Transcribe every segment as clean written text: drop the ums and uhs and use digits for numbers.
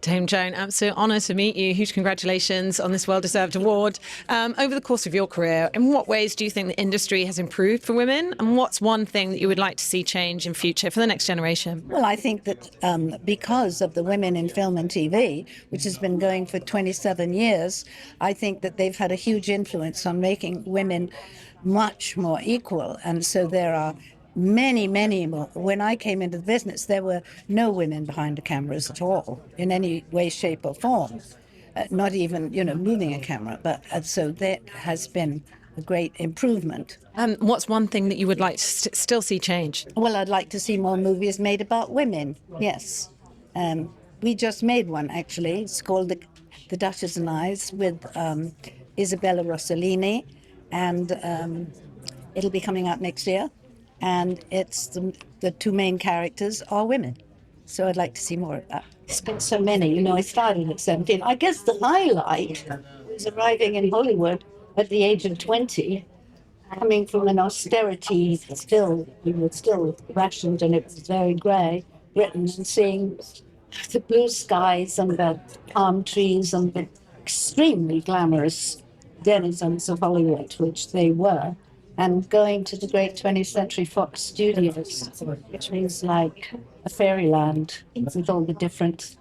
Dame Joan, absolute honour to meet you. Huge congratulations on this well-deserved award. Over the course of your career, in what ways do you think the industry has improved for women? And what's one thing that you would like to see change in future for the next generation? Well, I think that because of the Women in Film and TV, which has been going for 27 years, I think that they've had a huge influence on making women much more equal. And so there are many, many more. When I came into the business, there were no women behind the cameras at all, in any way, shape, or form. Not even, moving a camera. But so that has been a great improvement. What's one thing that you would like to still see change? Well, I'd like to see more movies made about women, yes. We just made one, actually. It's called The Duchess and I, with Isabella Rossellini, and it'll be coming out next year. And it's the two main characters are women. So I'd like to see more of that. It's been so many. I started at 17. I guess the highlight was arriving in Hollywood at the age of 20, coming from an austerity, we were still rationed and it was very grey, Britain, and seeing the blue skies and the palm trees and the extremely glamorous denizens of Hollywood, which they were, and going to the great 20th Century Fox studios, which means like a fairyland with all the different,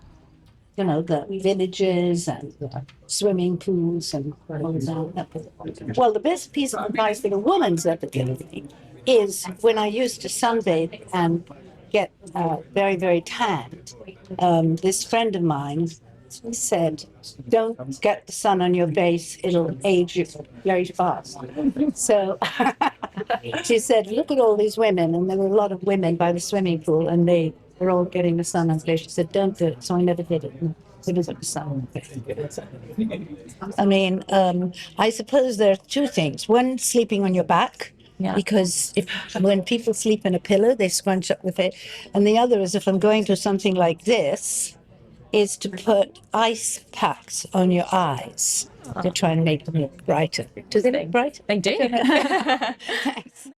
the villages and the swimming pools and all that. Well, the best piece of advice that a woman's ever given me is when I used to sunbathe and get very, very tanned. This friend of mine said, "Don't get the sun on your face, it'll age you very fast." So she said, "Look at all these women," and there were a lot of women by the swimming pool, and they were all getting the sun on their face. She said, "Don't do it." So I never did it. It was the sun. I mean, I suppose there are two things. One, sleeping on your back. Yeah. Because when people sleep in a pillow, they scrunch up with it. And the other is, if I'm going to something like this, is to put ice packs on your eyes to try and make them look brighter. Do they look bright? They do. Thanks.